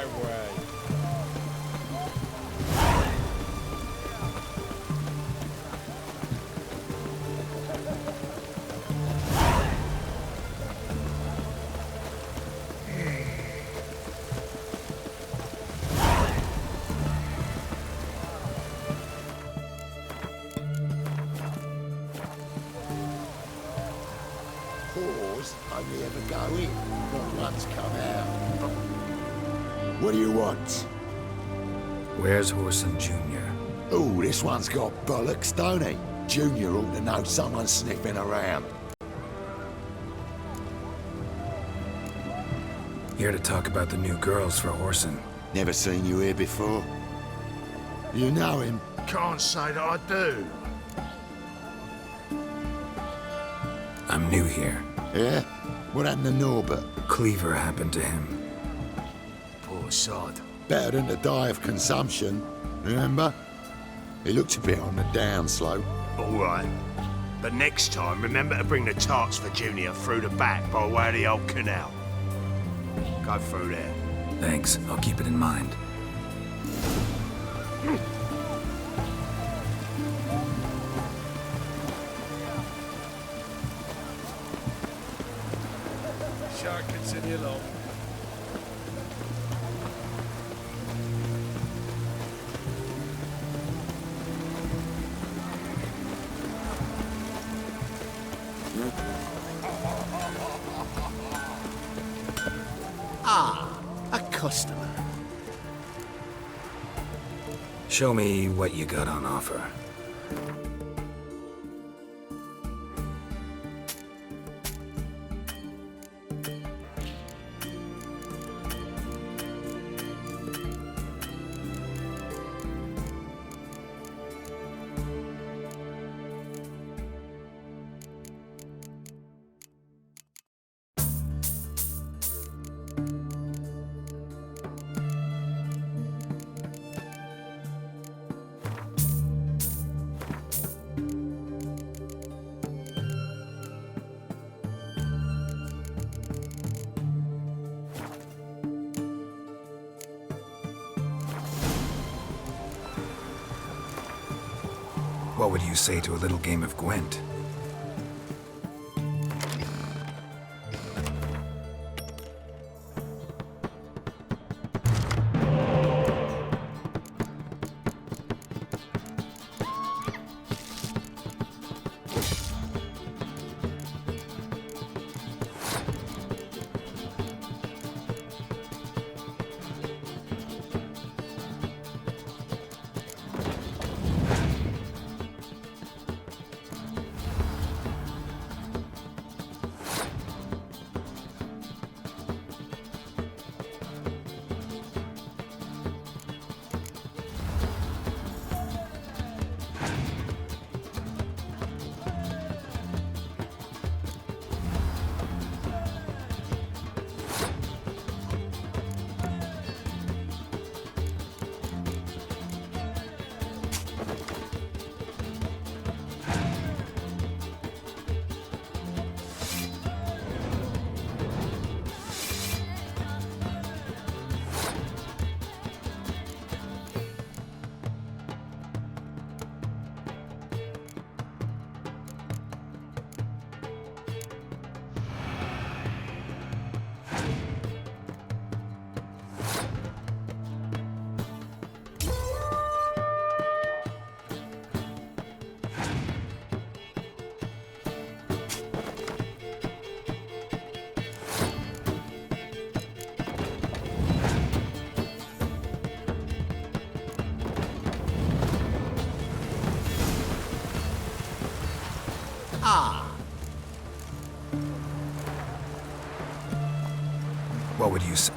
my way. Whores only ever go in, not once come out. What do you want? Where's Horson Jr.? Oh, this one's got bollocks, don't he? Junior ought to know someone's sniffing around. Here to talk about the new girls for Horson. Never seen you here before. You know him? Can't say that I do. I'm new here. Yeah? What happened to Norbert? Cleaver happened to him. Poor sod. Better than to die of consumption, remember? He looked a bit on the down slope. All right. But next time, remember to bring the tarts for Junior through the back by way of the old canal. Go through there. Thanks, I'll keep it in mind. Shark continue along. Ah, a customer. Show me what you got on offer. What would you say to a little game of Gwent? What would you say?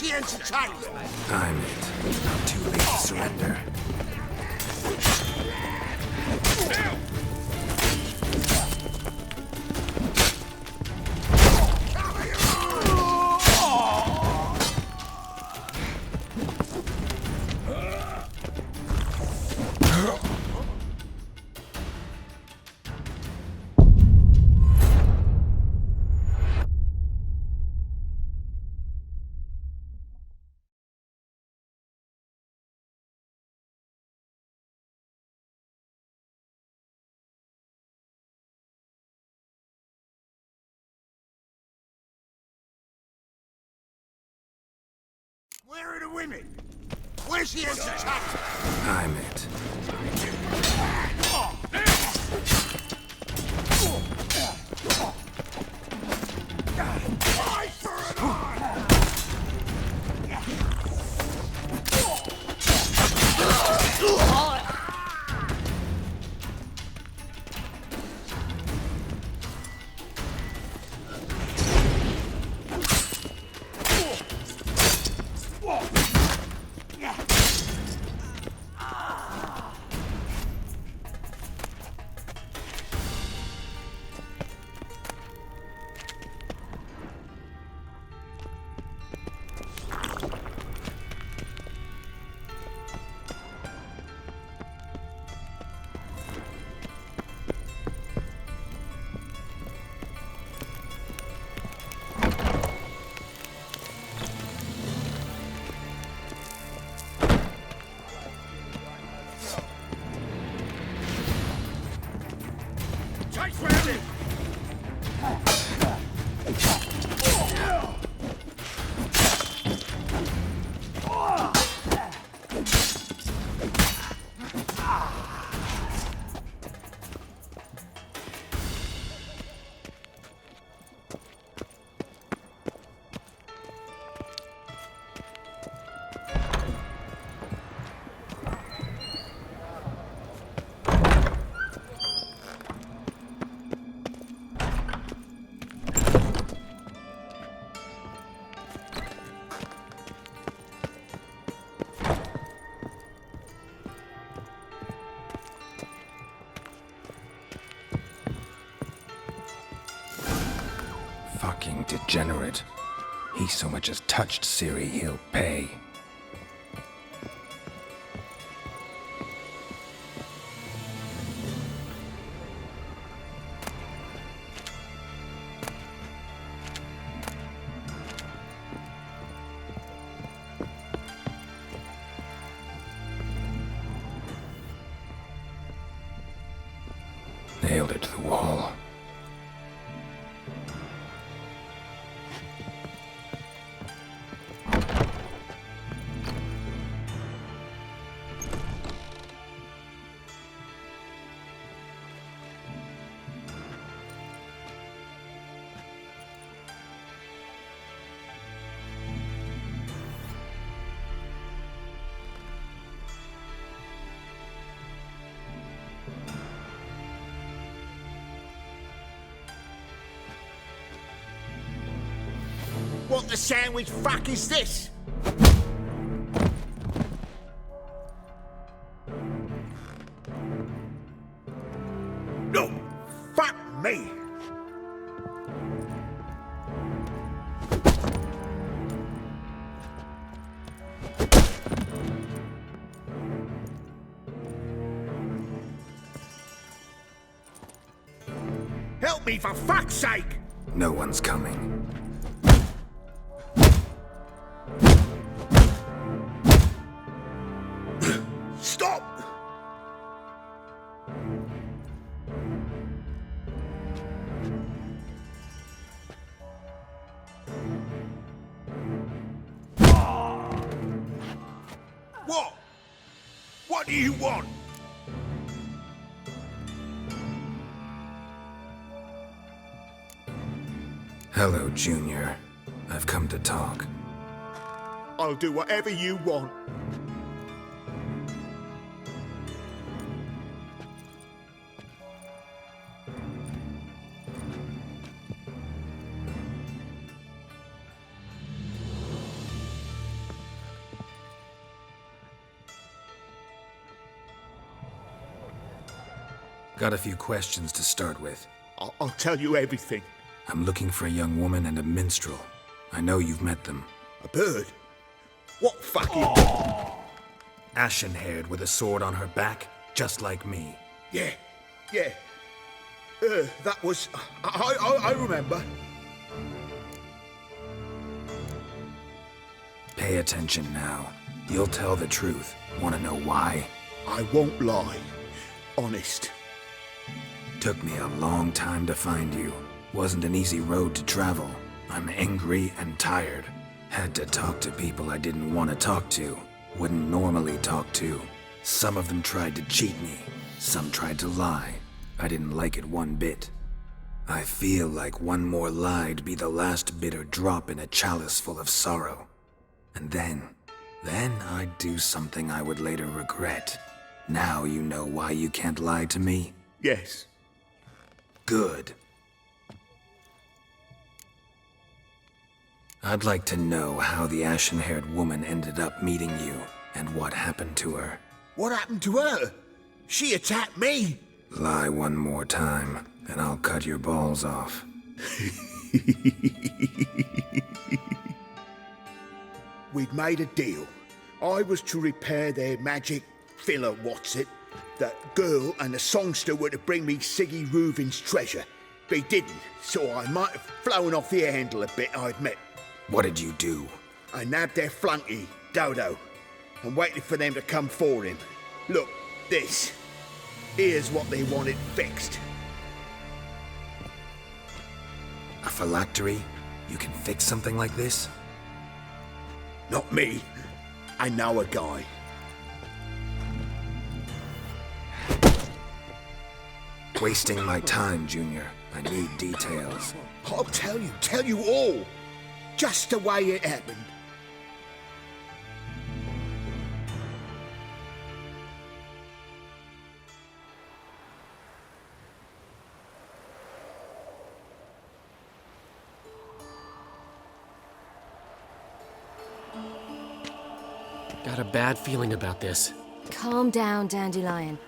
the entertainment? I'm it. Not too late to surrender. Where are the women? Where's the entertainment? I'm it. Fucking degenerate. He so much as touched Siri, he'll pay. Nailed it to the wall. What the sandwich fuck is this? No! Fuck me! Help me for fuck's sake! No one's coming. Stop! What? What do you want? Hello, Junior. I've come to talk. I'll do whatever you want. Got a few questions to start with. I'll tell you everything. I'm looking for a young woman and a minstrel. I know you've met them. A bird? What fucking... Ashen-haired with a sword on her back, just like me. Yeah. That was... I remember. Pay attention now. You'll tell the truth. Want to know why? I won't lie. Honest. Took me a long time to find you. Wasn't an easy road to travel. I'm angry and tired. Had to talk to people I didn't want to talk to. Wouldn't normally talk to. Some of them tried to cheat me. Some tried to lie. I didn't like it one bit. I feel like one more lie'd be the last bitter drop in a chalice full of sorrow. And then I'd do something I would later regret. Now you know why you can't lie to me? Yes. Good. I'd like to know how the ashen-haired woman ended up meeting you, and what happened to her. What happened to her? She attacked me. Lie one more time, and I'll cut your balls off. We'd made a deal. I was to repair their magic filler, The girl and the songster were to bring me Siggy Reuven's treasure. They didn't, so I might have flown off the handle a bit, I admit. What did you do? I nabbed their flunky, Dodo, and waited for them to come for him. Look, this. Here's what they wanted fixed. A phylactery? You can fix something like this? Not me. I know a guy. Wasting my time, Junior. I need details. I'll tell you all. Just the way it happened. Got a bad feeling about this. Calm down, Dandelion.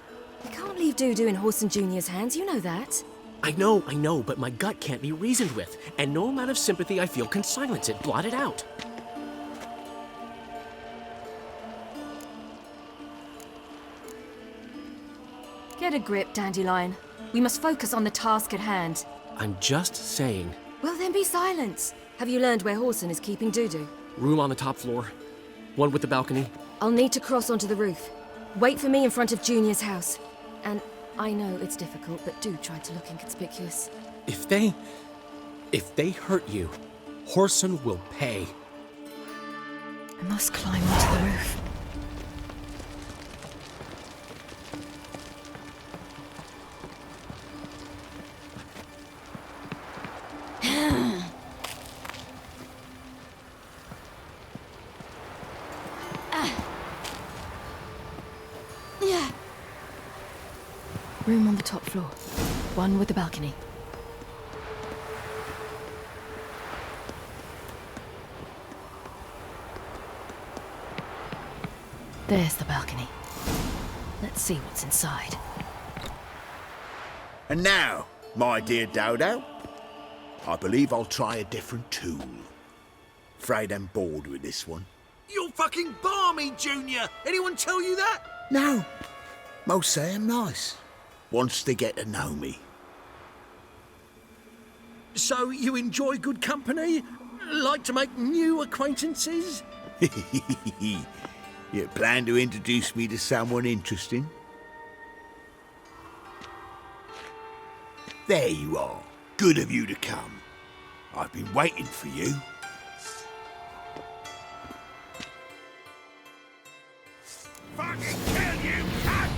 You can't leave Dudu in Horson Jr.'s hands, you know that. I know, but my gut can't be reasoned with, and no amount of sympathy I feel can silence it, blot it out. Get a grip, Dandelion. We must focus on the task at hand. I'm just saying. Well, then be silent. Have you learned where Horson is keeping Dudu? Room on the top floor. One with the balcony. I'll need to cross onto the roof. Wait for me in front of Junior's house. And I know it's difficult, but do try to look inconspicuous. If they hurt you, Horson will pay. I must climb onto the roof. Room on the top floor. One with the balcony. There's the balcony. Let's see what's inside. And now, my dear Dodo, I believe I'll try a different tool. Afraid I'm bored with this one. You're fucking balmy, Junior! Anyone tell you that? No. Most say I'm nice. Once they get to know me. So you enjoy good company? Like to make new acquaintances? You plan to introduce me to someone interesting? There you are. Good of you to come. I've been waiting for you. Fucking kill you, cat!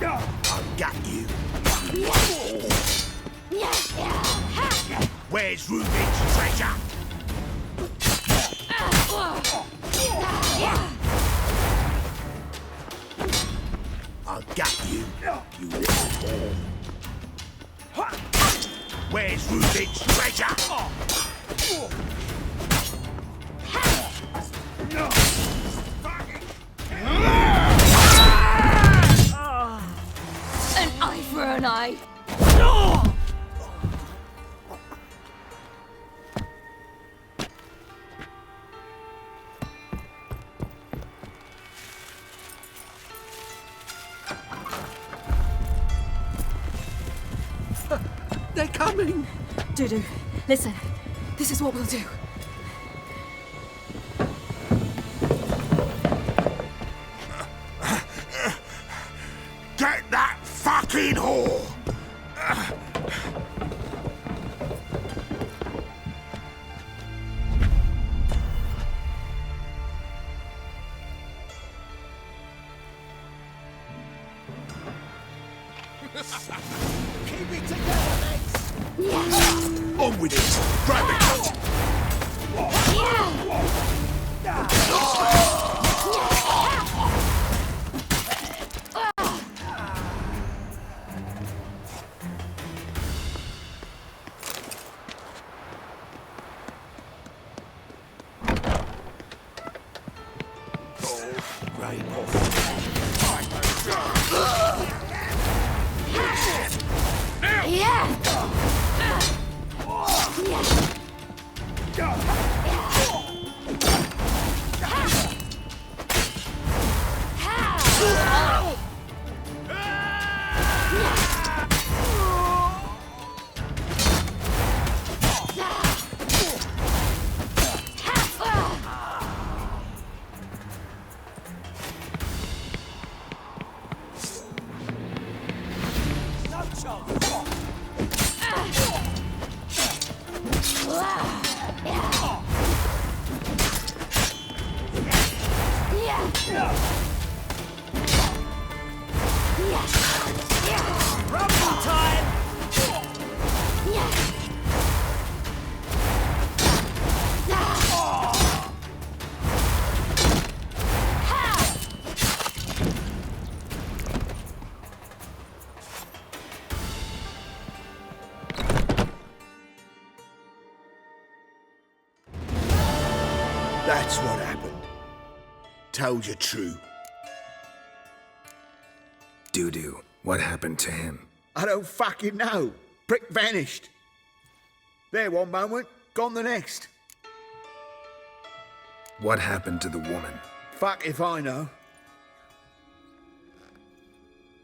I've got you. Where's Reuven's treasure? I've got you, you little whore. Where's Reuven's treasure? die. They're coming! Dudu, listen. This is what we'll do. Get that fucking whore! Keep it together, mates! On with it! Grab the cut! That's what happened. Told you true. Dudu, what happened to him? I don't fucking know. Prick vanished. There one moment, gone the next. What happened to the woman? Fuck if I know.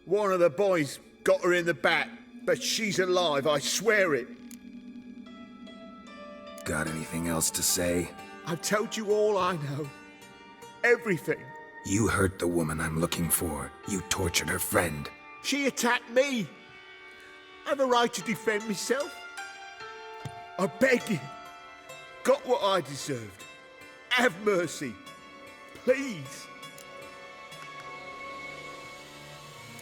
One of the boys got her in the back, but she's alive, I swear it. Got anything else to say? I've told you all I know. Everything. You hurt the woman I'm looking for. You tortured her friend. She attacked me. I have a right to defend myself. I beg you. Got what I deserved. Have mercy. Please.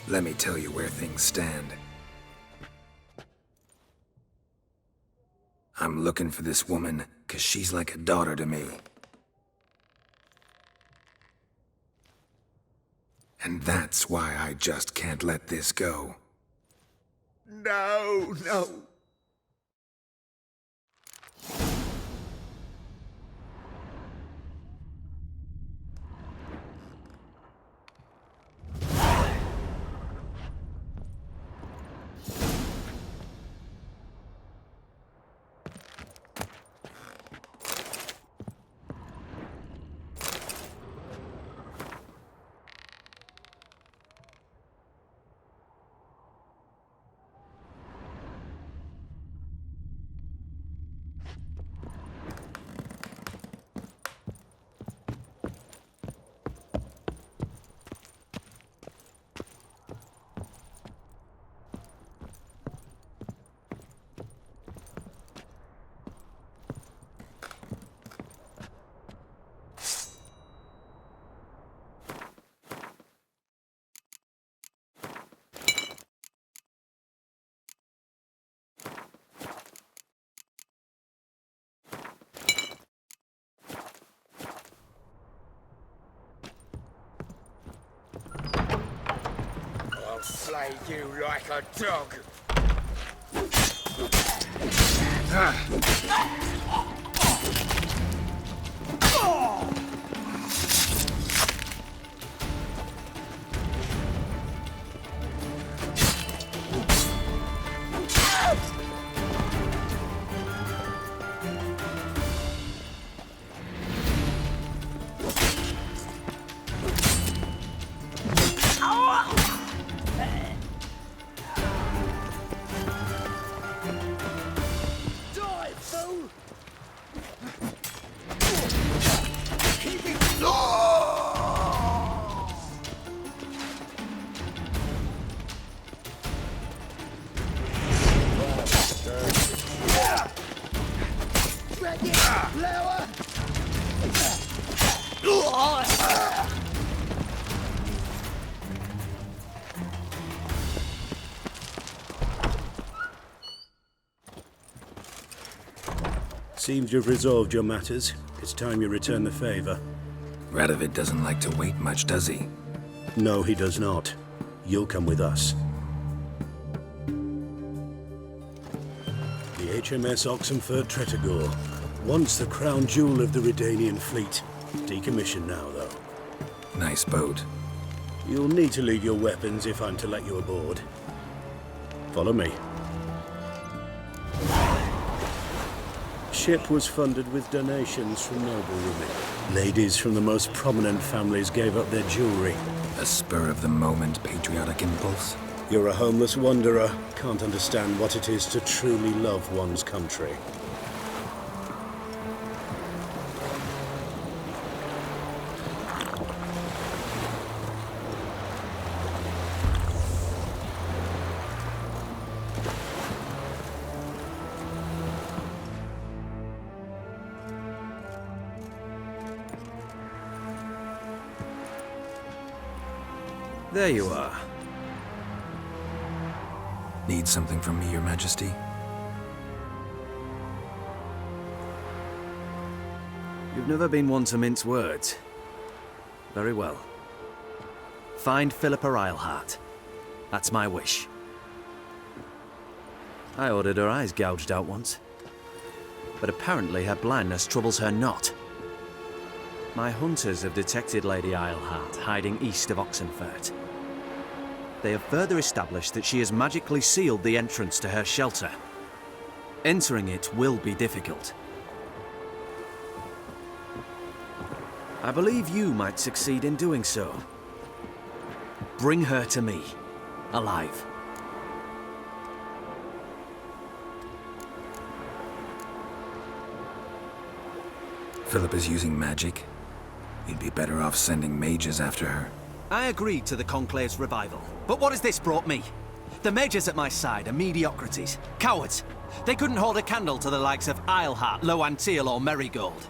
Let me tell you where things stand. I'm looking for this woman, 'cause she's like a daughter to me. And that's why I just can't let this go. No, no. I'll slay you like a dog. Seems you've resolved your matters. It's time you return the favor. Radovid doesn't like to wait much, does he? No, he does not. You'll come with us. The HMS Oxenford Tretogor. Once the crown jewel of the Redanian fleet. Decommissioned now, though. Nice boat. You'll need to leave your weapons if I'm to let you aboard. Follow me. Ship was funded with donations from noble women. Ladies from the most prominent families gave up their jewelry. A spur-of-the-moment patriotic impulse? You're a homeless wanderer. Can't understand what it is to truly love one's country. There you are. Need something from me, Your Majesty? You've never been one to mince words. Very well. Find Philippa Eilhart. That's my wish. I ordered her eyes gouged out once. But apparently her blindness troubles her not. My hunters have detected Lady Eilhart hiding east of Oxenfurt. They have further established that she has magically sealed the entrance to her shelter. Entering it will be difficult. I believe you might succeed in doing so. Bring her to me, alive. Philip is using magic. You'd be better off sending mages after her. I agreed to the Conclave's revival, but what has this brought me? The mages at my side are mediocrities, cowards. They couldn't hold a candle to the likes of Eilhart, Loantil, or Merigold.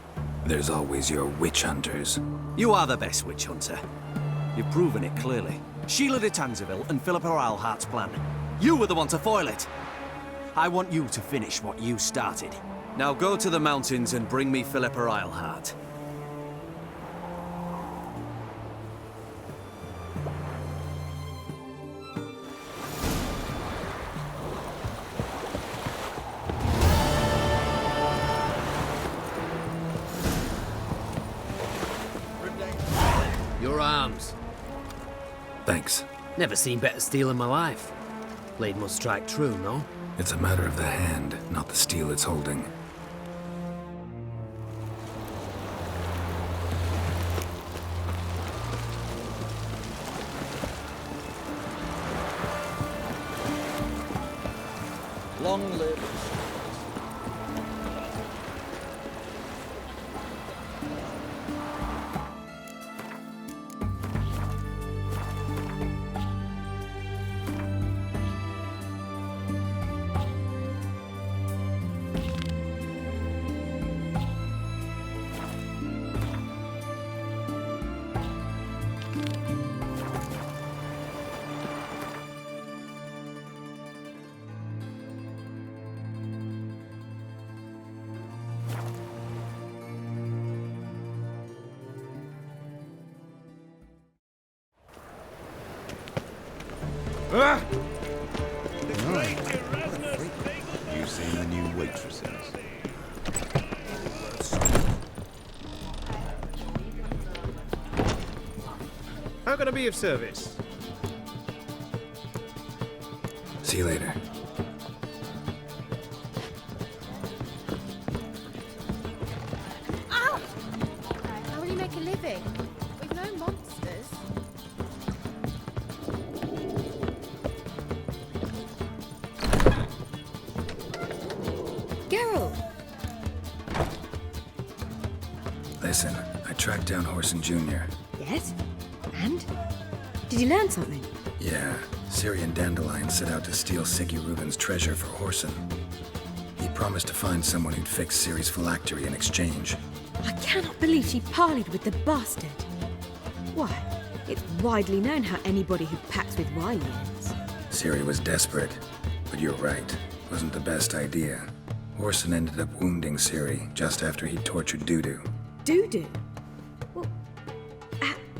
There's always your witch hunters. You are the best witch hunter. You've proven it clearly. Sheila de Tanzeville and Philippa Eilhart's plan. You were the one to foil it. I want you to finish what you started. Now go to the mountains and bring me Philippa Eilhart. Your arms. Thanks. Never seen better steel in my life. Blade must strike true, no? It's a matter of the hand, not the steel it's holding. Long live. You seen the new waitresses? How can I be of service? See you later. Ow! How will you make a living? We've no monsters. Geralt! Listen, I tracked down Horson Jr. Yes? And? Did you learn something? Yeah, Ciri and Dandelion set out to steal Siggy Reuben's treasure for Horson. He promised to find someone who'd fix Ciri's phylactery in exchange. I cannot believe she parleyed with the bastard. Why, it's widely known how anybody who packs with wily ends. Ciri was desperate, but you're right. Wasn't the best idea. Orson ended up wounding Ciri just after he tortured Dudu. Dudu? Well,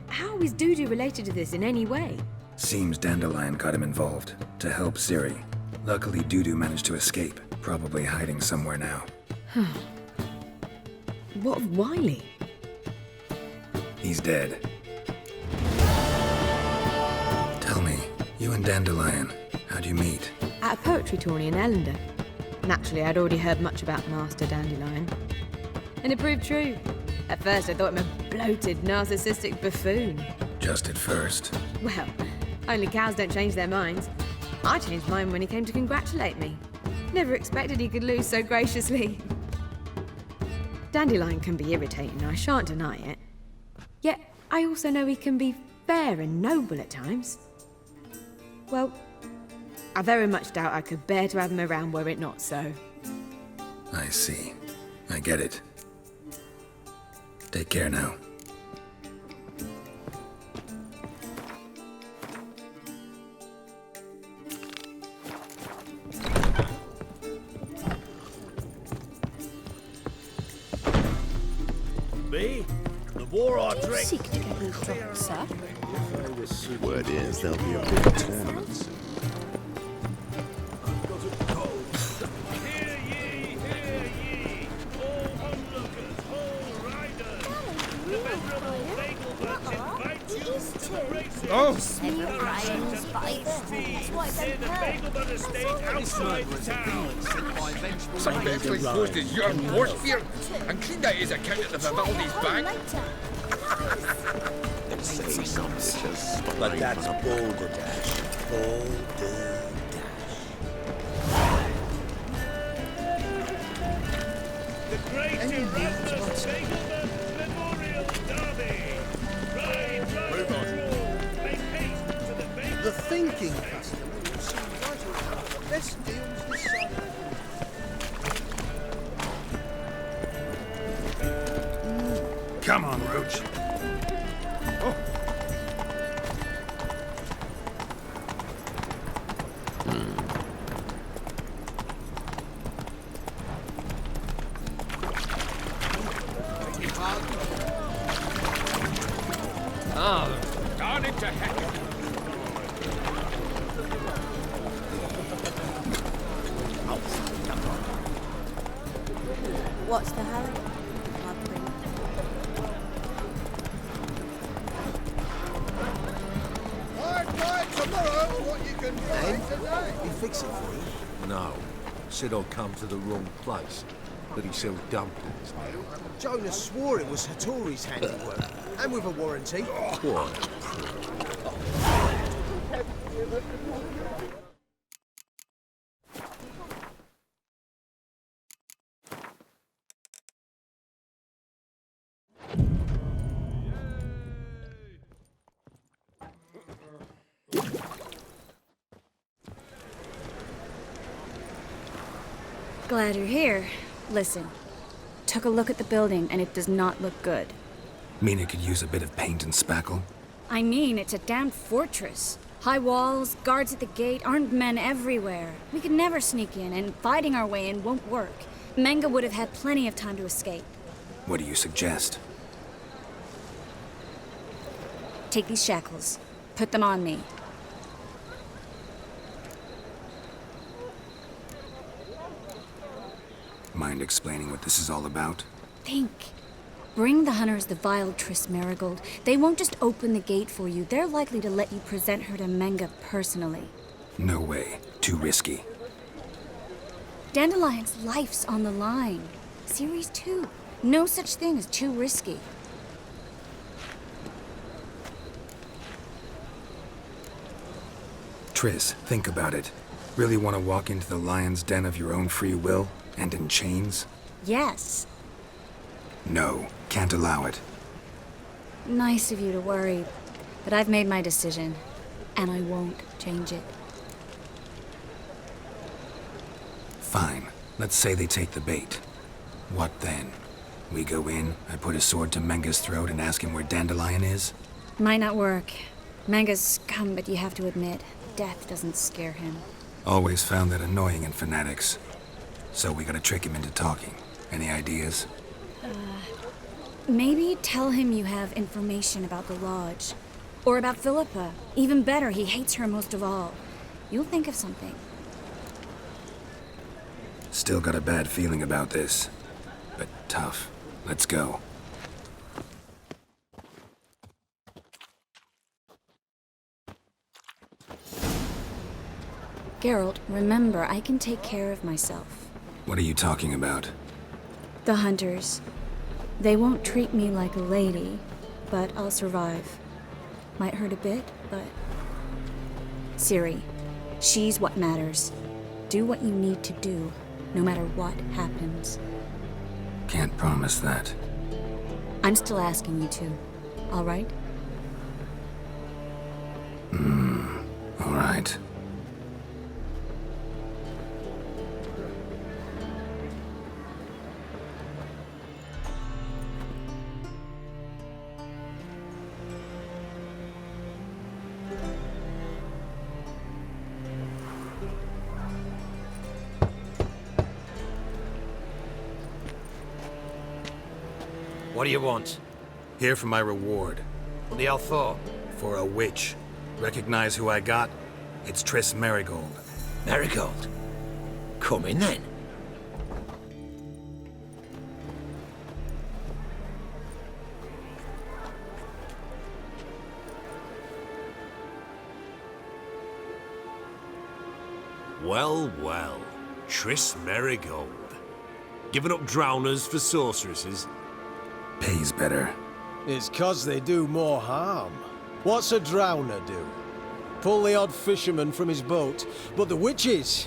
how is Dudu related to this in any way? Seems Dandelion got him involved, to help Ciri. Luckily, Dudu managed to escape, probably hiding somewhere now. What of Wiley? He's dead. Tell me, you and Dandelion, how'd you meet? At a poetry tourney in Ellender. Naturally, I'd already heard much about Master Dandelion. And it proved true. At first, I thought him a bloated, narcissistic buffoon. Just at first. Well, only cows don't change their minds. I changed mine when he came to congratulate me. Never expected he could lose so graciously. Dandelion can be irritating, I shan't deny it. Yet, I also know he can be fair and noble at times. Well, I very much doubt I could bear to have him around were it not so. I see. I get it. Take care now. Me? The more I drink... Seek to get me drunk, sir. Word is there'll be a big tournament soon. Oh! Some eventually closed his young Warsphere and cleaned out his account at the Vivaldi's bank. But that's balderdash. Balderdash. The Great Erasmus Fagleman Memorial Derby. The thinking customer will see right away. Best deals this side. Come on, Roach. Oh. Darn it to heck. What's the hurry? Tomorrow, what you can find today. He fix it for you? No. Said I'd come to the wrong place. But he sells dumplings now. Jonas swore it was Hattori's handiwork, and with a warranty. What? Glad you're here. Listen, took a look at the building and it does not look good. Mean it could use a bit of paint and spackle? I mean, it's a damn fortress. High walls, guards at the gate, armed men everywhere. We could never sneak in, and fighting our way in won't work. Menga would have had plenty of time to escape. What do you suggest? Take these shackles. Put them on me. Mind explaining what this is all about? Think. Bring the hunters the vile Triss Marigold. They won't just open the gate for you. They're likely to let you present her to Menga personally. No way. Too risky. Dandelion's life's on the line. Series 2. No such thing as too risky. Triss, think about it. Really want to walk into the lion's den of your own free will? And in chains? Yes. No, can't allow it. Nice of you to worry, but I've made my decision, and I won't change it. Fine. Let's say they take the bait. What then? We go in, I put a sword to Menga's throat and ask him where Dandelion is? Might not work. Menga's scum, but you have to admit, death doesn't scare him. Always found that annoying in fanatics. So we gotta trick him into talking. Any ideas? Maybe tell him you have information about the lodge. Or about Philippa. Even better, he hates her most of all. You'll think of something. Still got a bad feeling about this. But tough. Let's go. Geralt, remember, I can take care of myself. What are you talking about? The hunters. They won't treat me like a lady, but I'll survive. Might hurt a bit, but... Ciri, she's what matters. Do what you need to do, no matter what happens. Can't promise that. I'm still asking you to, all right? All right. What do you want? Here for my reward. What the hell for? For a witch. Recognize who I got? It's Triss Merigold. Merigold? Come in then. Well, well. Triss Merigold. Giving up drowners for sorceresses? Pays better. It's 'cause they do more harm. What's a drowner do? Pull the odd fisherman from his boat. But the witches,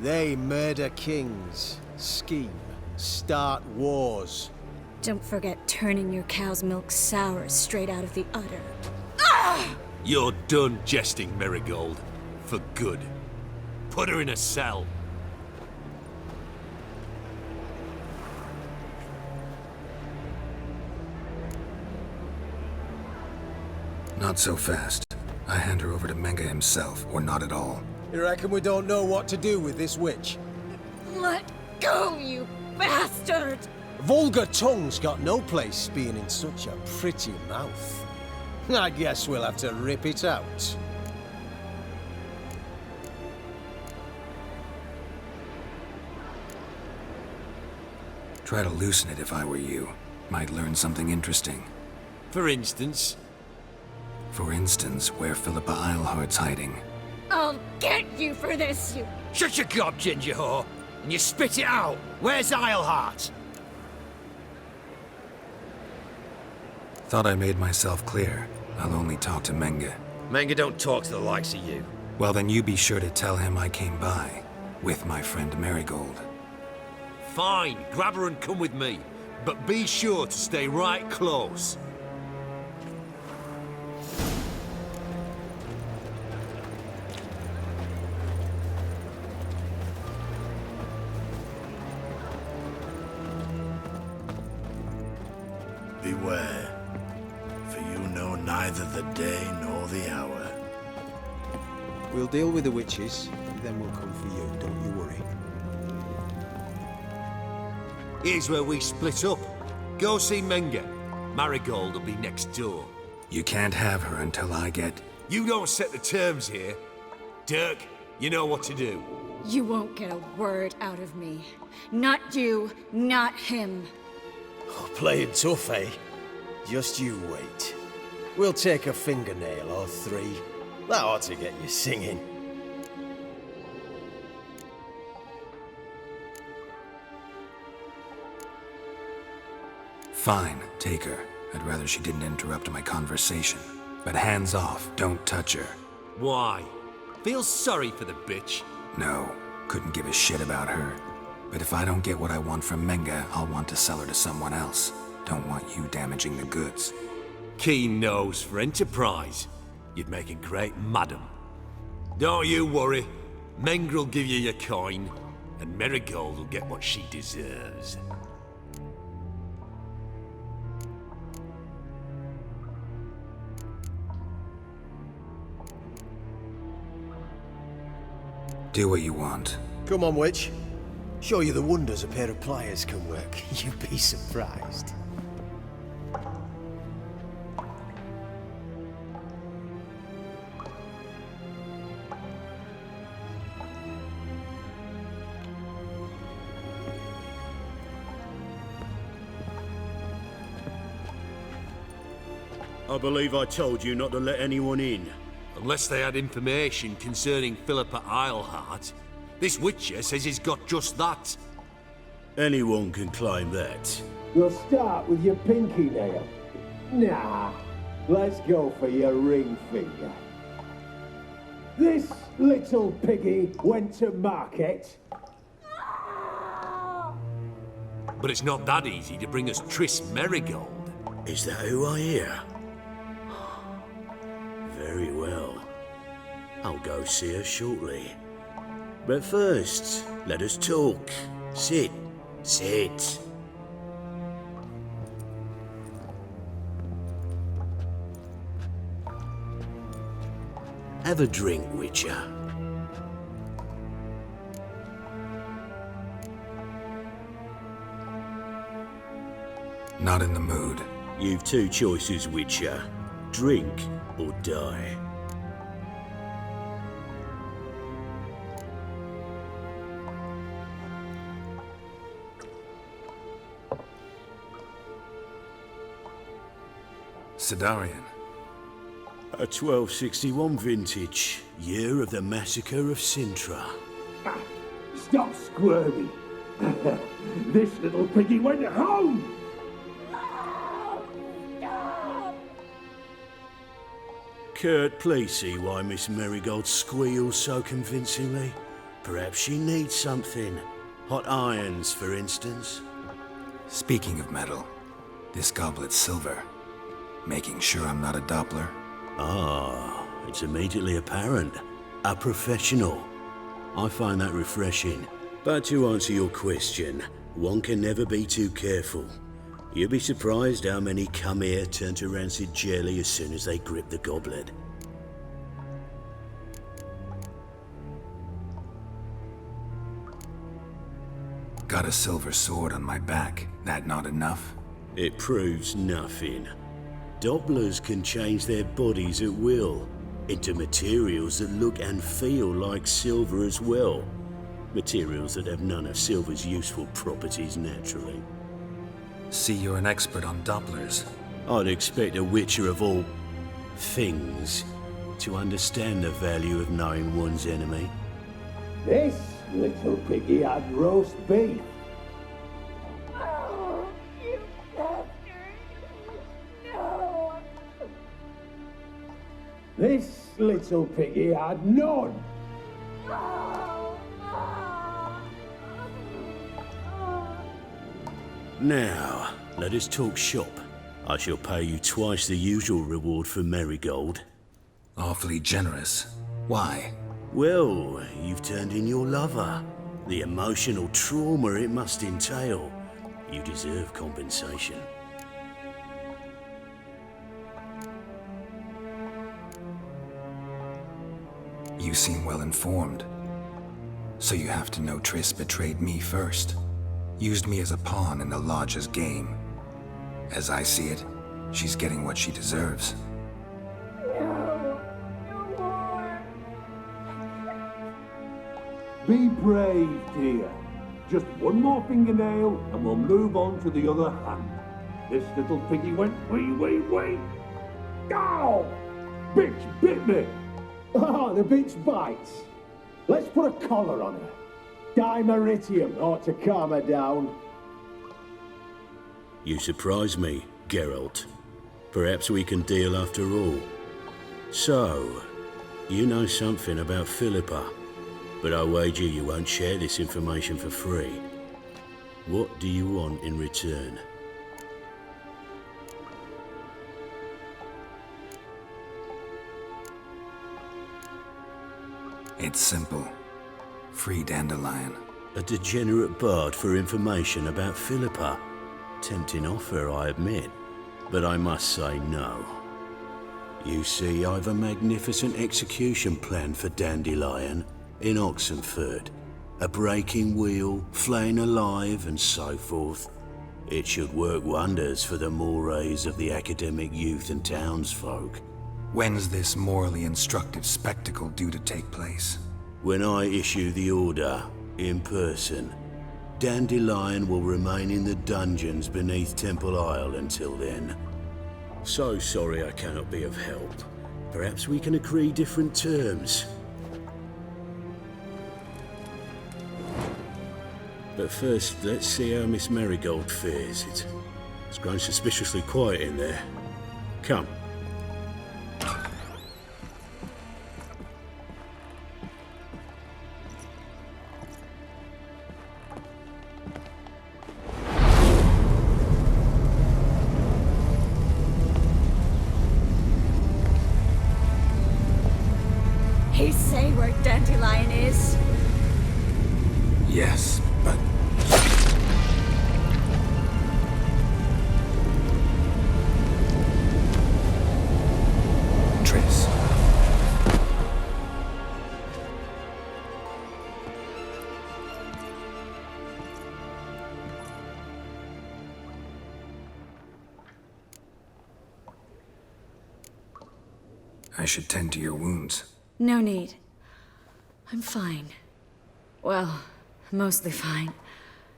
they murder kings, scheme, start wars. Don't forget turning your cow's milk sour straight out of the udder. You're done jesting, Merigold. For good. Put her in a cell. Not so fast. I hand her over to Menge himself, or not at all. You reckon we don't know what to do with this witch? Let go, you bastard! Vulgar tongue's got no place being in such a pretty mouth. I guess we'll have to rip it out. Try to loosen it if I were you. Might learn something interesting. For instance? For instance, where Philippa Eilhart's hiding. I'll get you for this, you... Shut your gob, ginger whore, and you spit it out. Where's Eilhart? Thought I made myself clear. I'll only talk to Menge. Menge don't talk to the likes of you. Well, then you be sure to tell him I came by. With my friend Merigold. Fine, grab her and come with me. But be sure to stay right close. Beware, for you know neither the day nor the hour. We'll deal with the witches, then we'll come for you, don't you worry. Here's where we split up. Go see Menge. Marigold will be next door. You can't have her until I get... You don't set the terms here. Dirk, you know what to do. You won't get a word out of me. Not you, not him. Oh, playing tough, eh? Just you wait. We'll take a fingernail or three. That ought to get you singing. Fine, take her. I'd rather she didn't interrupt my conversation. But hands off, don't touch her. Why? Feel sorry for the bitch? No, couldn't give a shit about her. But if I don't get what I want from Menge, I'll want to sell her to someone else. Don't want you damaging the goods. Keen nose for enterprise. You'd make a great madam. Don't you worry. Menge'll give you your coin, and Merigold will get what she deserves. Do what you want. Come on, witch. Show you the wonders a pair of pliers can work. You'd be surprised. I believe I told you not to let anyone in. Unless they had information concerning Philippa Eilhart, this Witcher says he's got just that. Anyone can claim that. You'll start with your pinky nail. Nah, let's go for your ring finger. This little piggy went to market. But it's not that easy to bring us Triss Merigold. Is that who I hear? Very well. I'll go see her shortly. But first, let us talk. Sit. Sit. Have a drink, Witcher. Not in the mood. You've two choices, Witcher. Drink or die. Dandelion. A 1261 vintage, year of the massacre of Sintra. Stop squirming. This little piggy went home. Kurt, please see why Miss Merigold squeals so convincingly. Perhaps she needs something. Hot irons, for instance. Speaking of metal, this goblet's silver. Making sure I'm not a Doppler. Ah, it's immediately apparent. A professional. I find that refreshing. But to answer your question, one can never be too careful. You'll be surprised how many come here turn to rancid jelly as soon as they grip the goblet. Got a silver sword on my back. That not enough? It proves nothing. Dopplers can change their bodies at will, into materials that look and feel like silver as well. Materials that have none of silver's useful properties naturally. See, you're an expert on Dopplers. I'd expect a Witcher of all things to understand the value of knowing one's enemy. This little piggy had roast beef. This little piggy had none. Now, let us talk shop. I shall pay you twice the usual reward for Merigold. Awfully generous. Why? Well, you've turned in your lover. The emotional trauma it must entail. You deserve compensation. You seem well informed. So you have to know Triss betrayed me first. Used me as a pawn in the Lodge's game. As I see it, she's getting what she deserves. Be brave, dear. Just one more fingernail and we'll move on to the other hand. This little piggy went wee. Ow! Bitch bit me! Oh, the bitch bites. Let's put a collar on her. Dimeritium ought to calm her down. You surprise me, Geralt. Perhaps we can deal after all. So, you know something about Philippa, but I wager you won't share this information for free. What do you want in return? It's simple. Free Dandelion. A degenerate bard for information about Philippa. Tempting offer, I admit, but I must say no. You see, I've a magnificent execution plan for Dandelion in Oxenford. a breaking wheel, flaying alive, and so forth. It should work wonders for the mores of the academic youth and townsfolk. When's this morally instructive spectacle due to take place? When I issue the order, in person. Dandelion will remain in the dungeons beneath Temple Isle until then. So sorry I cannot be of help. Perhaps we can agree different terms. But first, let's see how Miss Marigold fares. It's grown suspiciously quiet in there. Come. He say where Dandelion is? Yes, but... Triss. I should tend to your wounds. No need. I'm fine. Well, mostly fine.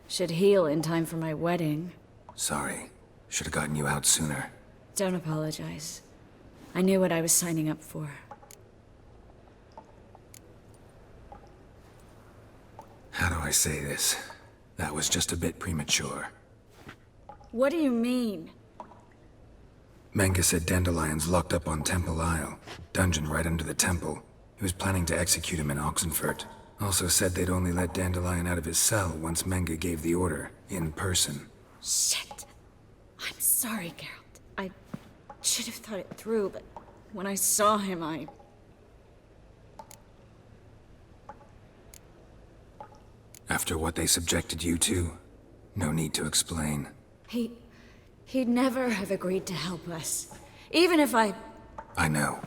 Should heal in time for my wedding. Sorry. Should have gotten you out sooner. Don't apologize. I knew what I was signing up for. How do I say this? That was just a bit premature. What do you mean? Menga said Dandelion's locked up on Temple Isle. Dungeon right under the temple. He was planning to execute him in Oxenfurt. Also said they'd only let Dandelion out of his cell once Menga gave the order, in person. Shit. I'm sorry, Geralt. I should have thought it through, but when I saw him, After what they subjected you to, no need to explain. He'd never have agreed to help us. Even if I know.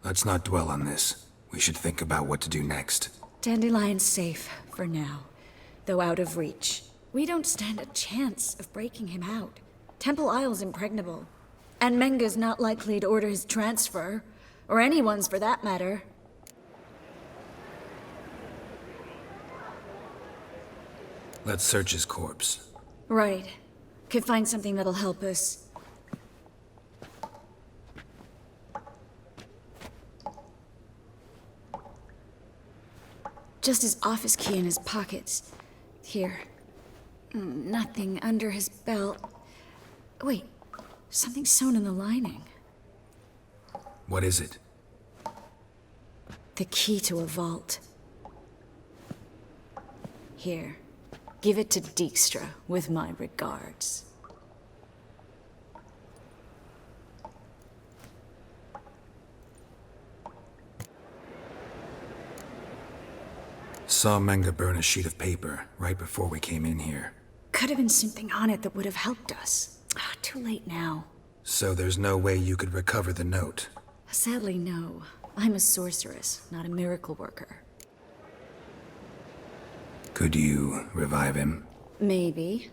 Let's not dwell on this. We should think about what to do next. Dandelion's safe, for now. Though out of reach. We don't stand a chance of breaking him out. Temple Isle's impregnable. And Menga's not likely to order his transfer. Or anyone's, for that matter. Let's search his corpse. Right. Could find something that'll help us. Just his office key in his pockets. Here. Nothing under his belt. Wait, something sewn in the lining. What is it? The key to a vault. Here. Give it to Dijkstra, with my regards. Saw Menga burn a sheet of paper right before we came in here. Could have been something on it that would have helped us. Too late now. So there's no way you could recover the note? Sadly, no. I'm a sorceress, not a miracle worker. Could you revive him? Maybe.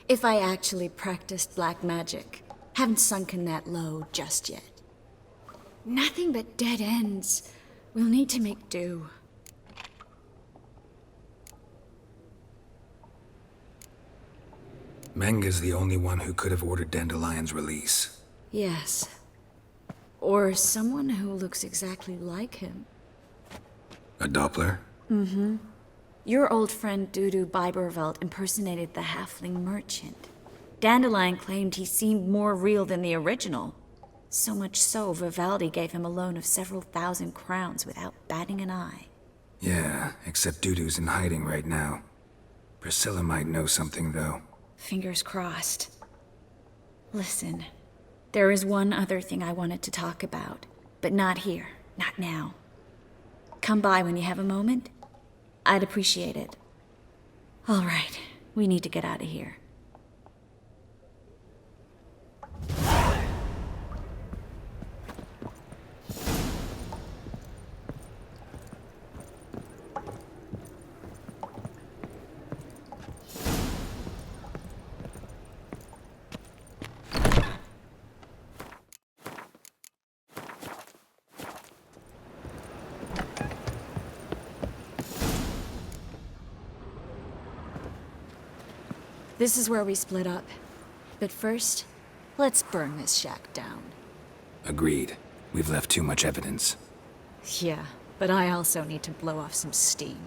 If I actually practiced black magic. Haven't sunken that low just yet. Nothing but dead ends. We'll need to make do. Menga's the only one who could have ordered Dandelion's release. Yes. Or someone who looks exactly like him. A Doppler? Mm-hmm. Your old friend Dudu Biberveld impersonated the halfling merchant. Dandelion claimed he seemed more real than the original. So much so, Vivaldi gave him a loan of several thousand crowns without batting an eye. Yeah, except Dudu's in hiding right now. Priscilla might know something, though. Fingers crossed. Listen, there is one other thing I wanted to talk about, but not here, not now. Come by when you have a moment. I'd appreciate it. All right, we need to get out of here. This is where we split up. But first, let's burn this shack down. Agreed. We've left too much evidence. Yeah, but I also need to blow off some steam.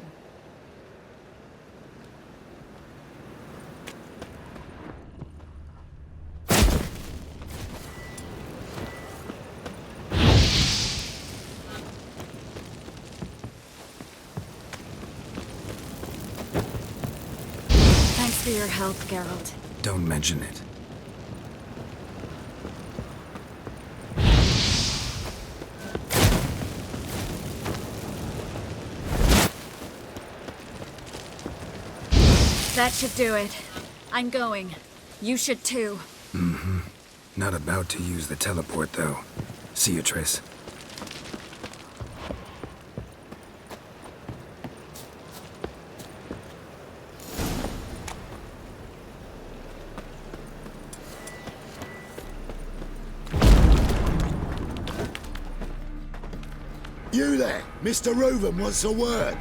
Thanks for your help, Geralt. Don't mention it. That should do it. I'm going. You should too. Mm-hmm. Not about to use the teleport, though. See you, Triss. You there! Mr. Reuven wants a word.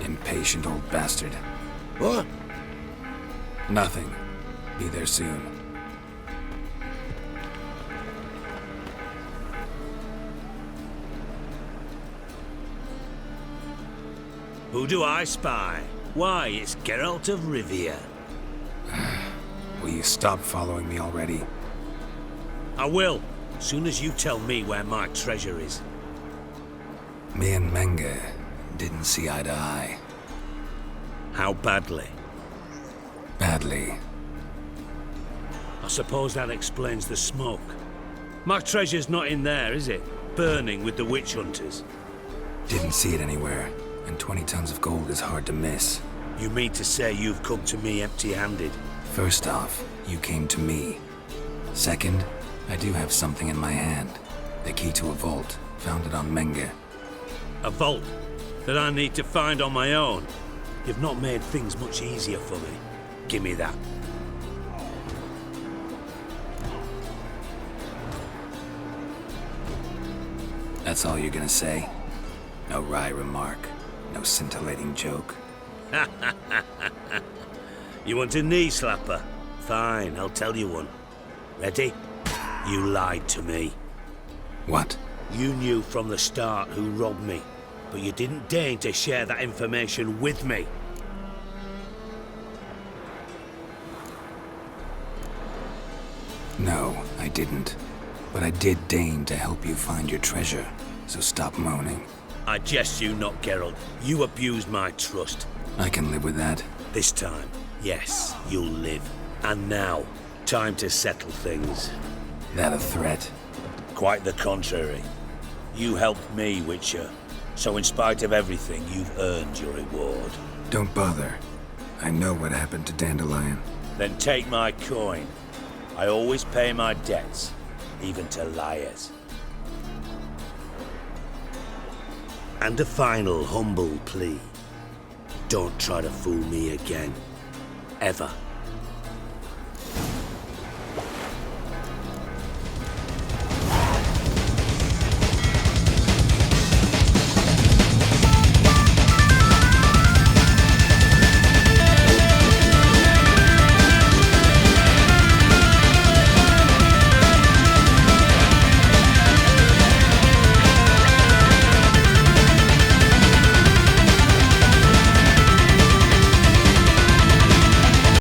Impatient old bastard. What? Nothing. Be there soon. Who do I spy? Why, it's Geralt of Rivia. Will you stop following me already? I will, soon as you tell me where my treasure is. Me and Menge didn't see eye to eye. How badly? Badly. I suppose that explains the smoke. My treasure's not in there, is it? Burning with the witch hunters. Didn't see it anywhere, and 20 tons of gold is hard to miss. You mean to say you've come to me empty-handed? First off, you came to me. Second, I do have something in my hand. The key to a vault, found it on Menge. A vault that I need to find on my own? You've not made things much easier for me. Give me that. That's all you're gonna say? No wry remark, no scintillating joke. You want a knee slapper? Fine, I'll tell you one. Ready? You lied to me. What? You knew from the start who robbed me, but you didn't deign to share that information with me. No, I didn't. But I did deign to help you find your treasure, so stop moaning. I jest you not, Geralt. You abused my trust. I can live with that. This time, yes, you'll live. And now, time to settle things. That a threat? Quite the contrary. You helped me, Witcher. So in spite of everything, you've earned your reward. Don't bother. I know what happened to Dandelion. Then take my coin. I always pay my debts, even to liars. And a final humble plea. Don't try to fool me again. Ever.